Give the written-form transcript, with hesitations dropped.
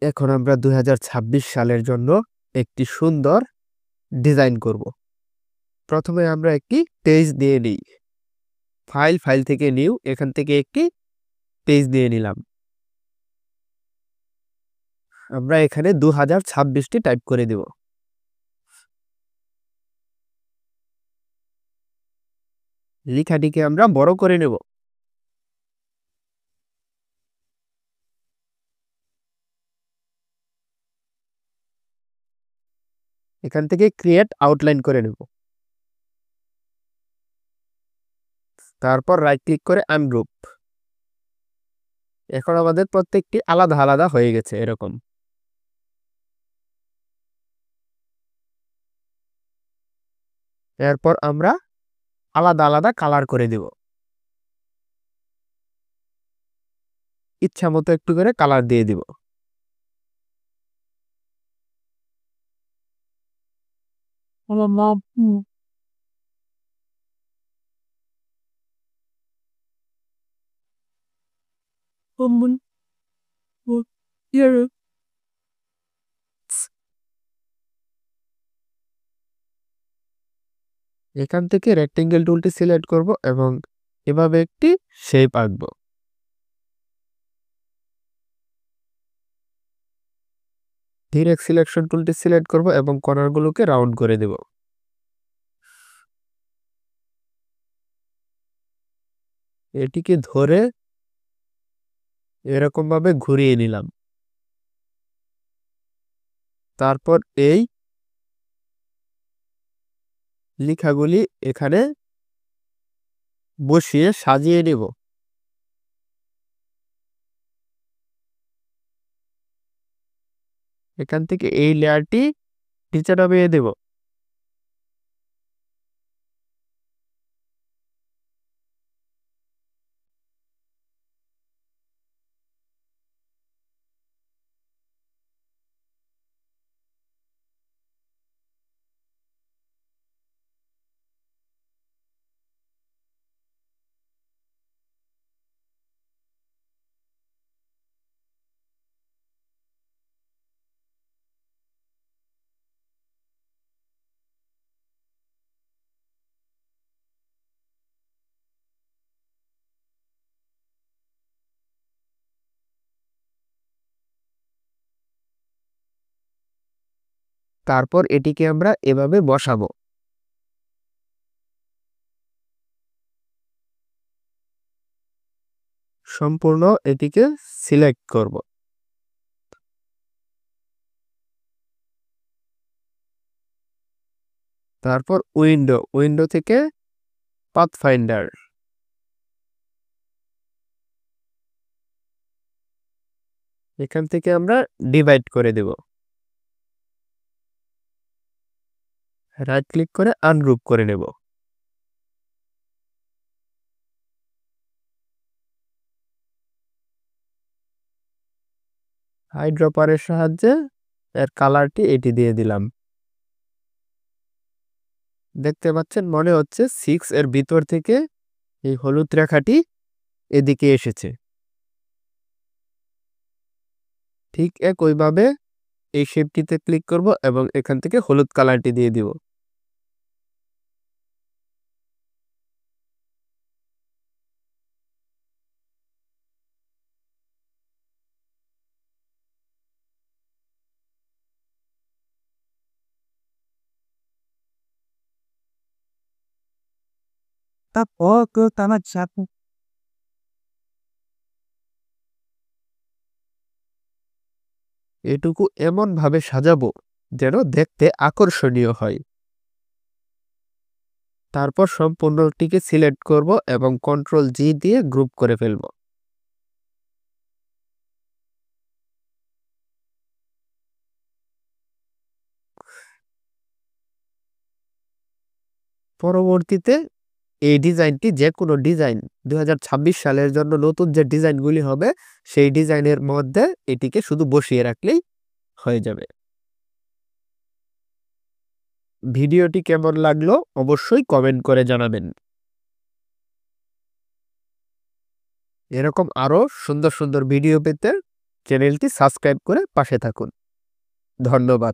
এখন আমরা 2026 সালের জন্য একটি সুন্দর ডিজাইন করব। প্রথমে আমরা একটি পেজ দিয়ে নিই। ফাইল থেকে নিউ, এখান থেকে একটি পেজ দিয়ে নিলাম। আমরা এখানে 2026টি টাইপ করে দেব। লেখাটিকে আমরা বড় করে নেব। এখান থেকে ক্রিয়েট আউটলাইন করে নেব। তারপর রাইট ক্লিক করে আনগ্রুপ। এখন আমাদের প্রত্যেকটি আলাদা আলাদা হয়ে গেছে এরকম। এরপর আমরা আলাদা আলাদা কালার করে দেব। ইচ্ছা মতো একটু করে কালার দিয়ে দিব। এখান থেকে রেক্টেঙ্গেল টুলটি সিলেক্ট করব এবং এভাবে একটি শেপ আঁকব। ডিরেক্ট সিলেকশন টুলটি সিলেক্ট করব এবং কর্নারগুলোকে রাউন্ড করে দেব। এটিকে ধরে এরকম ভাবে ঘুরিয়ে নিলাম। তারপর এই লেখাগুলি এখানে বসিয়ে সাজিয়ে নেব। এখান থেকে এই লেয়ারটি নিচে নামিয়ে দেব। তারপর এটিকে আমরা এভাবে বসাবো। সম্পূর্ণ এটিকে সিলেক্ট করব। তারপর উইন্ডো থেকে পাথফাইন্ডার। এখান থেকে আমরা ডিভাইড করে দেব। রাইট ক্লিক করে আনগ্রুপ করে নেব। আইড্রপারের সাহায্যে এর কালারটি এটি দিয়ে দিলাম। দেখতে পাচ্ছেন, মনে হচ্ছে 6 এর ভিতর থেকে এই হলুদ রেখাটি এদিকে এসেছে। ঠিক একইভাবে এই শেপটিতে ক্লিক করব এবং এখান থেকে হলুদ কালারটি দিয়ে দিব। এটুকু এমন ভাবে সাজাবো যেন দেখতে আকর্ষণীয় হয়। তারপর সম্পূর্ণটিকে সিলেক্ট করব এবং কন্ট্রোল জি দিয়ে গ্রুপ করে ফেলব। পরবর্তীতে এই ডিজাইনটি, যে কোনো ডিজাইন 2026 সালের জন্য নতুন যে ডিজাইনগুলি হবে সেই ডিজাইনের মধ্যে এটিকে শুধু বসিয়ে রাখলেই হয়ে যাবে। ভিডিওটি কেমন লাগলো অবশ্যই কমেন্ট করে জানাবেন। এরকম আরো সুন্দর সুন্দর ভিডিও পেতে চ্যানেলটি সাবস্ক্রাইব করে পাশে থাকুন। ধন্যবাদ।